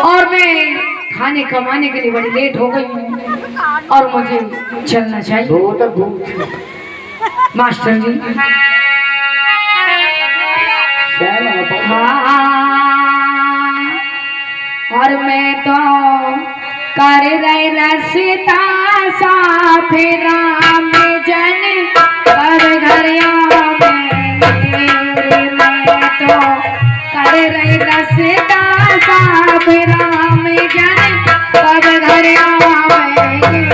और मैं खाने कमाने के लिए बड़ी लेट हो गई हूँ और मुझे चलना चाहिए। मास्टर जी हाँ, और मैं तो कर रही रसता साफिरा में जन पर घर मैं तो कर रही रसता साफिरा में जन पर घर आवेंगे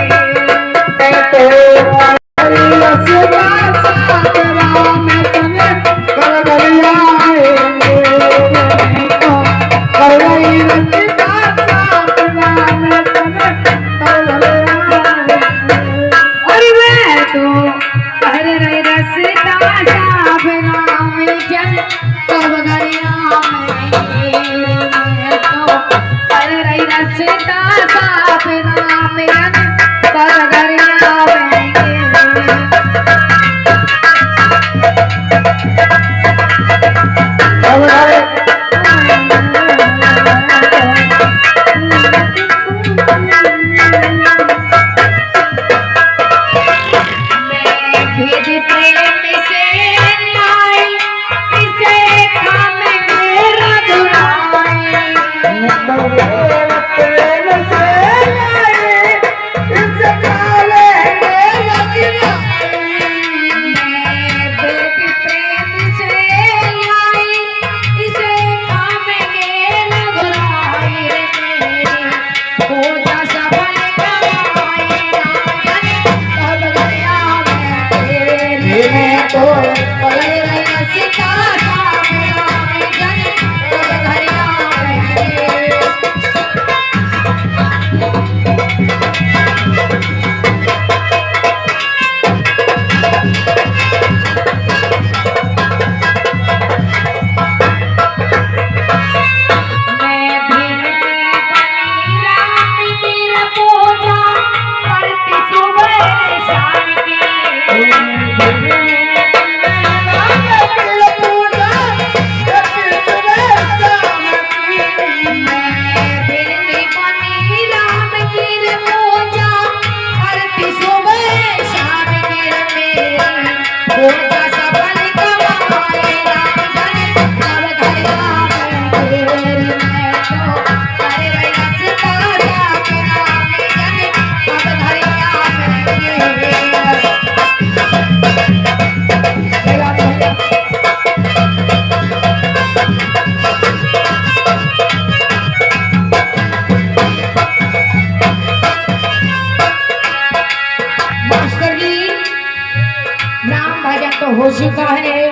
हो चुका है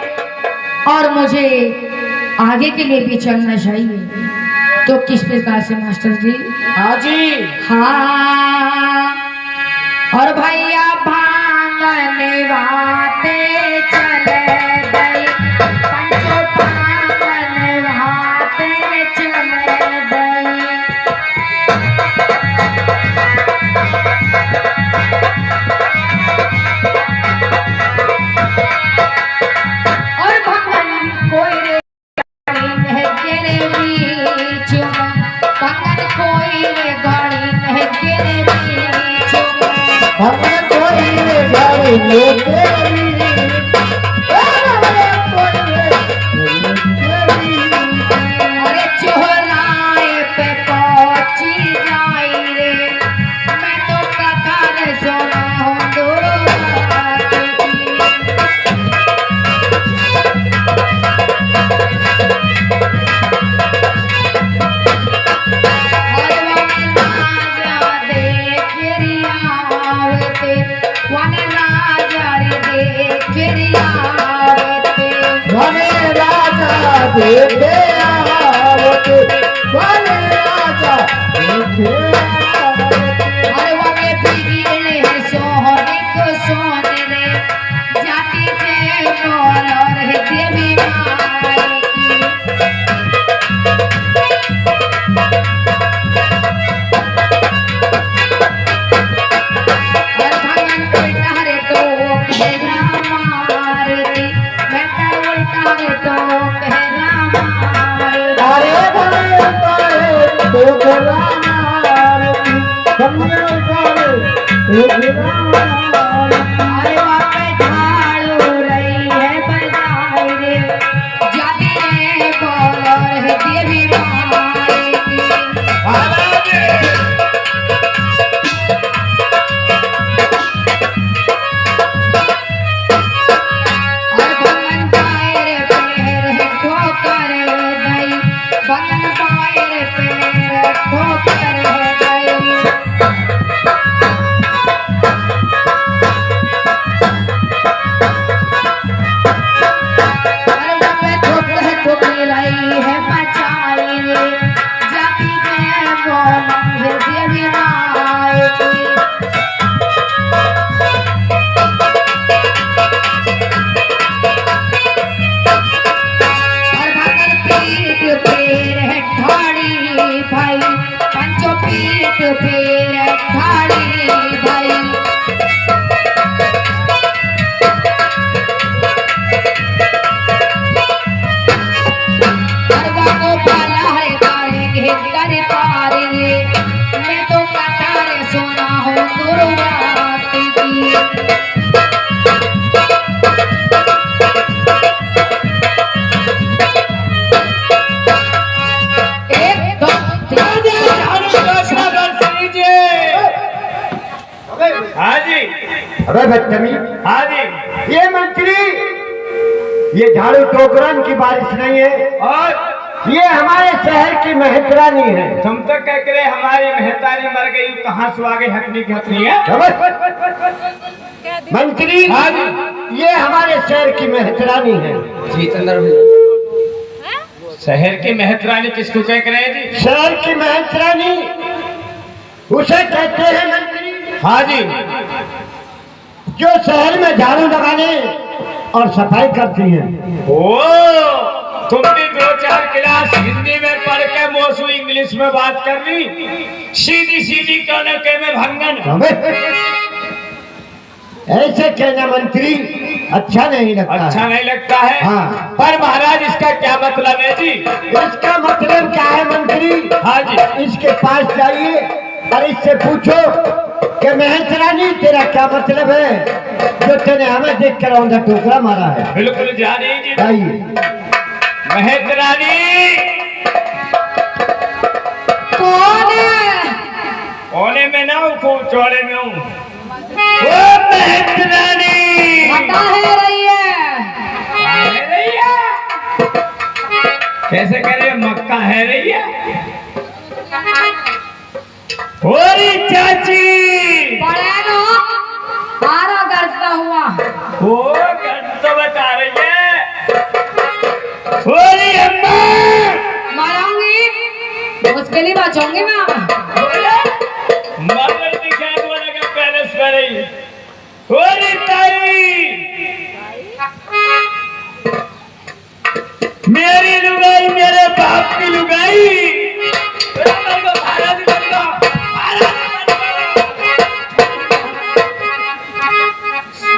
और मुझे आगे के लिए भी चलना चाहिए। तो किस प्रकार से मास्टर जी? हाँ जी हाँ, और भैया भांगने वाते चले गए, पंचो भांगने वाते चले गए। अरे चोराए पे पहुंची जाई रे, मैं तो कतार सोना हूँ देखे आवते वाले राजा देखे अरे वाले पीले सोने को सोने रे जाति के बोल और देवी माई और भगवान उल्टा रे तो कहना मारती, मैं कर उल्टा रे तो कहना मारती। अरे टोकरा मारती कन्या करे टोकरा मारती। अरे वहाँ पे झाड़ू रही है बजाई रे, जाती रे बोलो रे देवी माई की। और बंगन पाए रे पैर है ठोकर गई, बंगन पाए रे पैर ठोकर गई। अरे वहाँ पे ठोकर रही है बचाई रे, जाती रे बोलो रे देवी माई की। और भगत पीठ पेर है ठाड़ी भाई, पंचो पीठ पेर है ठाड़ी भाई। और बाबू पाला हरे तारे घेर कर पारे, मैं तो कटारे सोना हूँ गुरुवाती की। एक दो तीन हाँ जी, अबे बदतमीज, हाँ जी। ये मंत्री, ये झाड़ू टोकरन की बारिश नहीं है, और ये हमारे शहर की मेहतरानी है। तुम तो कह करे हमारी मेहतारी मर गई, कहाँ से आगे हटनी की हटनी है। मंत्री, हाँ जी। ये हमारे शहर की मेहतरानी है। शहर की मेहतरानी किसको कह रहे हैं जी? शहर की मेहतरानी उसे कहते हैं मंत्री, हाँ जी। जो शहर में झाड़ू लगाने और सफाई करती हैं। ओ, तुम भी 2-4 क्लास हिंदी में पढ़ के मोसू इंग्लिश में बात कर ली, सीधी सीधी कहने के में भंगन। ऐसे कहना मंत्री अच्छा नहीं लगता अच्छा है। नहीं लगता है। हाँ। पर महाराज इसका क्या मतलब है जी? इसका मतलब क्या है मंत्री? हाँ जी। इसके पास जाइए और इससे पूछो कि मेहतरानी तेरा क्या मतलब है जो तेने हमें देख कर औंधा टोकरा मारा है। बिल्कुल जाने जी। जाइए। मेहतरानी कौन है? कोने में ना हूँ, खूब चौड़े में हूँ। ओ मेहतरानी बता है रही है। है रही है? कैसे करे मक्का है रही है? होरी चाची बड़े नो मारा गरजता हुआ। वो गंद तो बता रही है। होरी अम्मा मारूंगी, मुश्किल ही बचूंगी मैं। मगर दिखा दो लगा पैलेस पर ही। होरी ताई मेरी लुगाई मेरे बाप की लुगाई।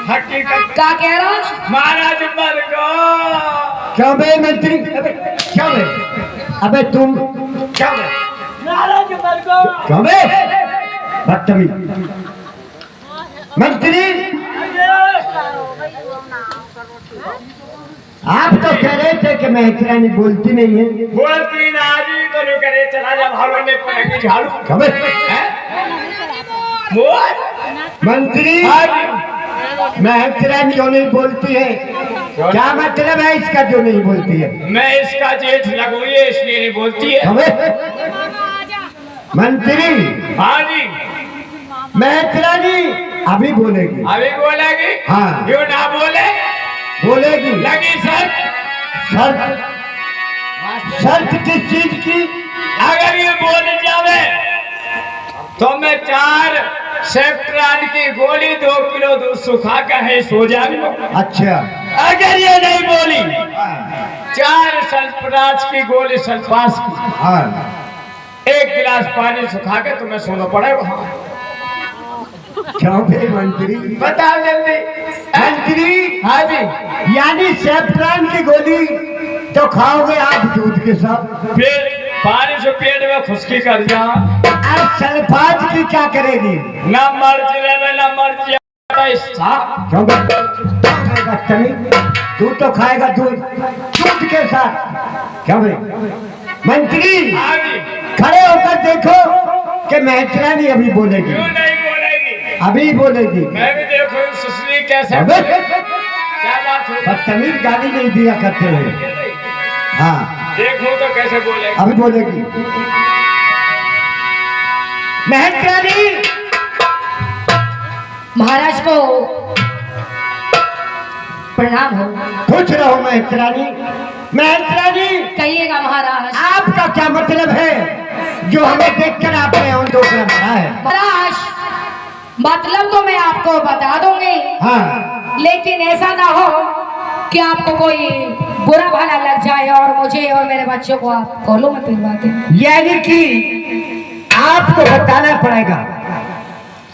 हकीकत क्या कह रहा? महाराज मर गो। क्यों बे मंत्री? अबे क्या बे? अबे तुम क्या बे? महाराज मर गो। क्यों बे? बदतमीज मंत्री, आप तो कह रहे थे कि मेहतरानी बोलती नहीं है। बोलती ना जी तो नहीं करे चला जा भालो में पड़ेगी झाड़ू। क्यों बे? बोल मंत्री, मेहतरानी क्यों नहीं बोलती है? क्या मतलब है इसका जो नहीं बोलती है? मैं इसका जेठ लगू ये इसलिए नहीं बोलती है। क्यों बे? मंत्री, हाँ जी। मेहतरानी अभी बोलेगी। अभी बोलेगी? हाँ। क्यों ना बोले? बोलेगी। लगी शर्त? शर्त? शर्त किस चीज की? अगर ये बोल जावे तो मैं 4 सेफ्ट्रान की गोली 2 किलो दूध सुखा के है सो जाऊंगा। अच्छा। अगर ये नहीं बोली 4 सल्फराज की गोली सल्फास की, हाँ। 1 गिलास पानी सुखा के तुम्हें सोना पड़ेगा। क्यों बे मंत्री? बताओ जल्दी। मंत्री, हाँ जी। यानी सेफ्ट्रान की गोली तो खाओगे आप दूध के साथ? फिर पानी से पेट में खुशकी कर जा। और सल्फाज की क्या करेगी? ना मर्जी रहे ना मर्जी क्यों बदतमीज? तू तो खाएगा दूध के साथ। क्या भाई मंत्री आगे खड़े होकर देखो कि महचरानी अभी बोलेगी। क्यों नहीं बोलेगी? अभी बोलेगी। मैं भी देखो सुश्री कैसे अबे, क्या बात हो। बदतमीज गाली नहीं दिया करते हैं। हाँ देखो तो कैसे बोलेगी। अभी बोलेगी। महचरानी महाराज को प्रणाम हो। खुश रहो महचरानी। महचरानी कहिएगा महाराज। आपका क्या मतलब है जो हमें देखकर आपने उन डोकरा मारा है? महाराज मतलब तो मैं आपको बता दूंगी, हाँ लेकिन ऐसा ना हो कि आपको कोई बुरा भला लग जाए और मुझे और मेरे बच्चों को आप कॉलों में पिलवा दें। यानी कि आपको बताना पड़ेगा।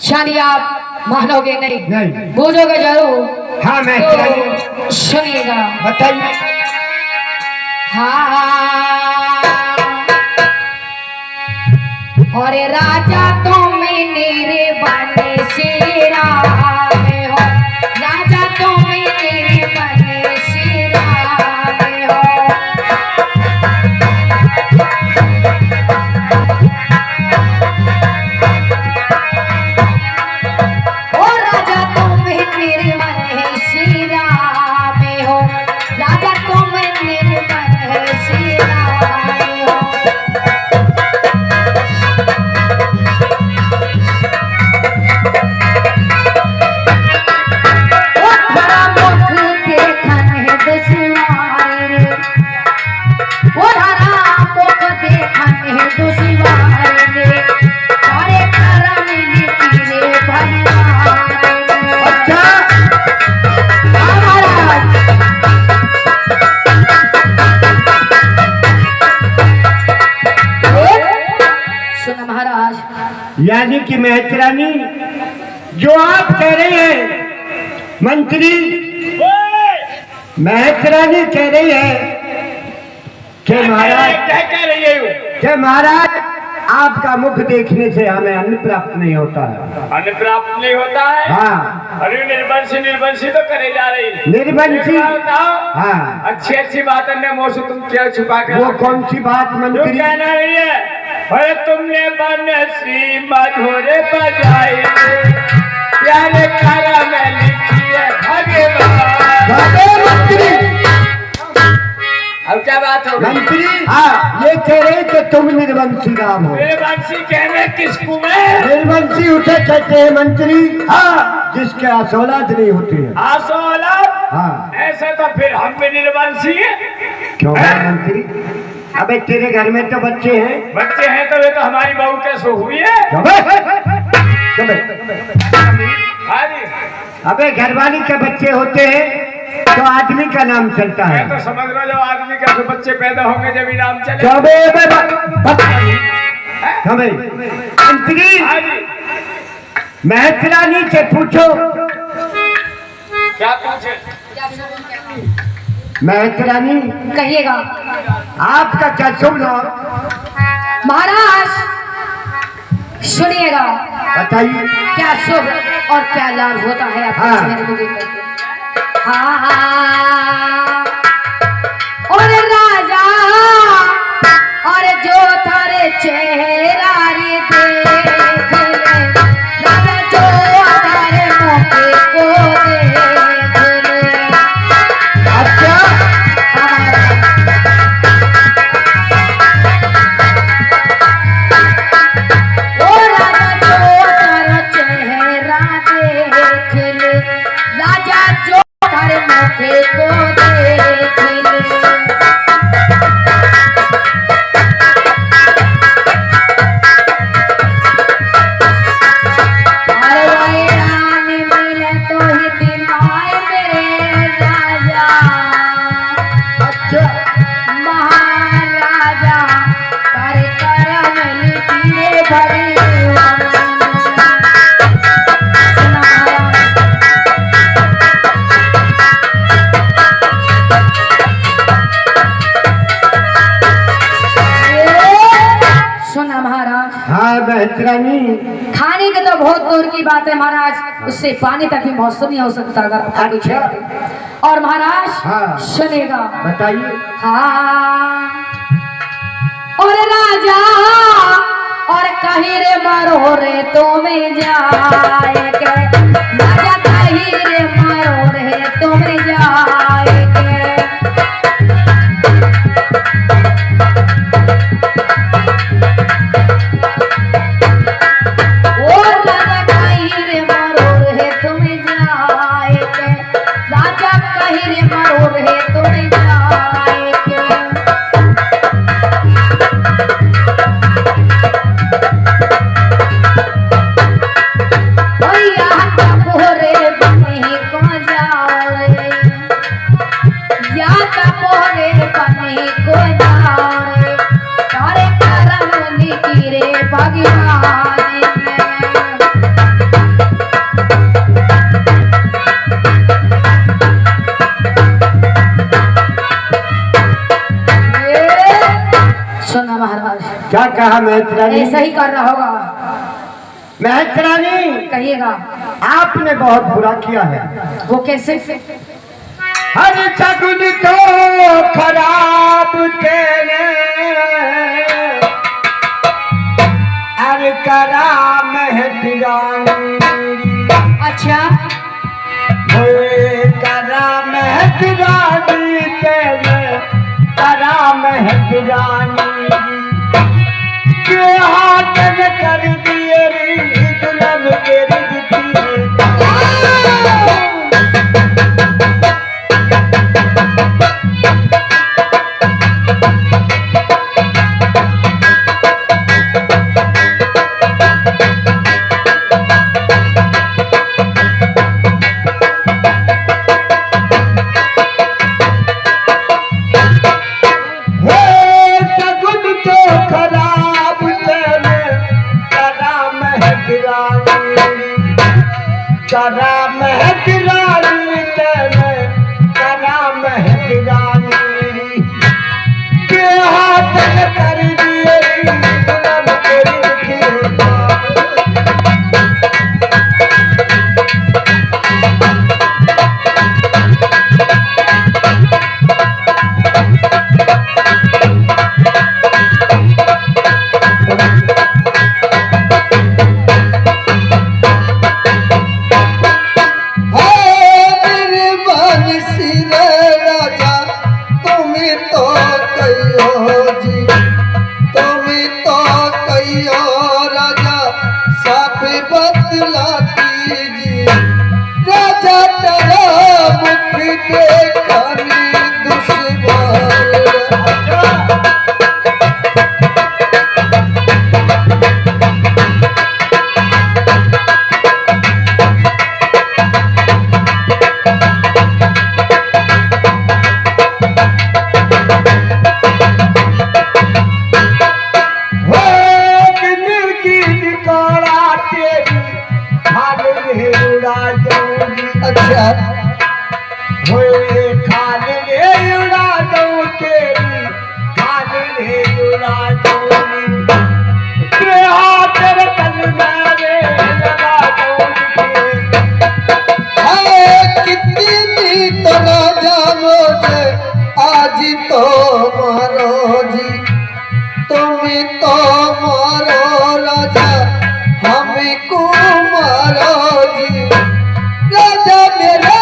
चलिए आप मानोगे नहीं, नहीं। बूझोगे जरूर। हाँ मैं तो सुनिएगा। बताइए। हाँ और राजा तो मेरे बने सिरा में हो, राजा तो मेरे बने सिरा में हो। ओ राजा तो मेरे बने सिरा में हो, राजा तो मेरे बने सिरा में हो। अच्छा सुना महाराज। यानी कि महचरानी जो आप कह रहे हैं मंत्री, महचरानी कह रही है कि महाराज क्या कह रही है? कि महाराज आपका मुख देखने से हमें अन्न प्राप्त नहीं होता है। अन्न प्राप्त नहीं होता है? हाँ अरे निर्वंशी तो करे जा रही। निर्वंशी। बताओ। हाँ अच्छी अच्छी बात अन्य मौसू तुम क्या छुपा कर? वो कौन सी बात जो मंत्री? कहना नहीं है। अरे तुमने बनसी मधुरे बजाई, प्यारे कारा में लिखी है भगवान। अबे मंत्री, अब क्या बात हो गई? मंत्री हाँ ये कह रहे कि तुम निर्वंशी राम हो। निर्वंशी कहने किसको मैं? निर्वंशी उसे कहते हैं मंत्री, हाँ जिसके औलाद नहीं होती है। आसोलत? हाँ ऐसे तो फिर हम भी निर्वंशी हैं। क्यों है मंत्री? अबे तेरे घर में तो बच्चे हैं। बच्चे हैं तो वे तो हमारी बहू कैसे हुई है? हाँ जी। अबे घरवाली के बच्चे होते हैं तो आदमी का नाम चलता है। मैं तो समझ रहा हूँ जब आदमी कैसे बच्चे पैदा होंगे जब इनाम चले। मंत्री हाँ जी। महचरानी से पूछो। क्या पूछे? महचरानी कहिएगा आपका क्या शुभ नाम? महाराज। सुनिएगा बताइए। क्या शुभ और क्या लाभ होता है आपको हाँ। मेरे को देख करके। हाँ और राजा और जो थारे चेहरा रे देख ले, राजा जो थारे मौके को देख ले। अच्छा ओ राजा जो थारा चेहरा देख ले, राजा जो थारे मौके को सुना महाराज, हाँ बहतरानी। खाने के तो बहुत दूर की बात है महाराज, उससे पानी तक भी मौसम नहीं हो सकता अगर आपको कुछ अच्छा। है। और महाराज हाँ। सुनेगा, बताइए। हाँ और राजा और कहीं रे मारो रे तुम्हें जाए के, राजा कहीं रे मारो रे तुम्हें जाए के। ओ राजा कहीं रे मारो रे तुम्हें जाए के, राजा कहीं रे मारो रे तुम्हें जाए के। भैया टपोरे बने को जाओ रे, या टपोरे बने को जाओ रे, तारे करम लिखी रे भगवान में। ये सुना महाराज, क्या कहा महतरानी? ऐसा ही कर रहा होगा, महतरानी कहिएगा। आपने बहुत बुरा किया है। वो कैसे? हर सगुन तो खराब तेरे, अरे करा महतरानी। अच्छा होए करा महतरानी तेरे, करा महतरानी। के हाथ में कर दिए रे दुल्हन के रिश्ते। करा महतरानी तेरे, करा महतरानी। के हाथ में कर दिए दुल्हन के रिश्ते। अच्छा होए खाल रे उड़ा दो तेरी, खाल रे उड़ा दो के हाथ रे कल मेरे लगा दो। कितनी नीत राजा मोजे आज तो मारो जी, तुम तो मारो राजा हमको मारो जी। राजा मेरे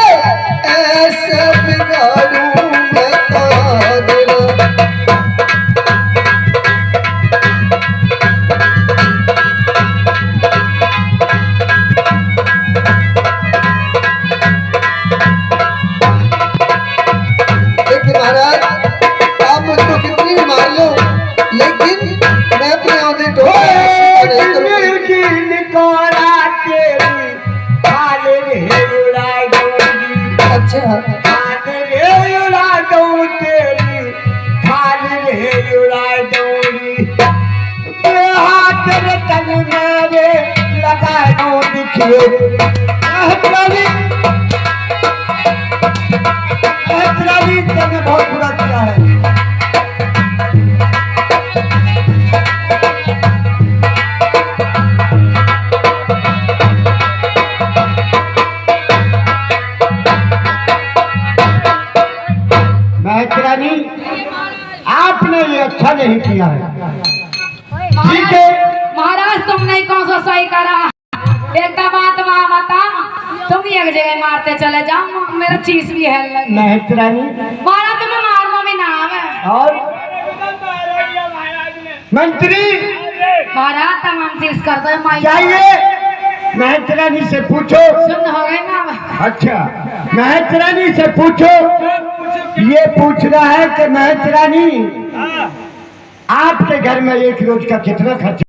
ऐसे बिगाड़ू मैं ताज। देखिए महाराज, आप मुझको कितनी भी मार लो, लेकिन मैं अपने आने तो अच्छा खाल रे उड़ा दो तेरी, खाल रे उड़ा दो हाथ रे तन मेरे लगा दो। दिखिए तेने बहुत बुरा किया है। आपने ये अच्छा नहीं किया है। ठीक है महाराज तुमने कौन सा सही करा। एक बात वहाँ बता, तुम एक जगह मारते चले जाओ, मेरा चीज भी है लगी। महतरानी मारा तुम्हें मारना भी ना है। और मंत्री महाराज तमाम चीज करते हैं माई। चाहिए महतरानी से पूछो। सुन हो गए ना। अच्छा महतरानी से पूछो। ये पूछ रहा है कि महतरानी आपके घर में एक रोज का कितना खर्च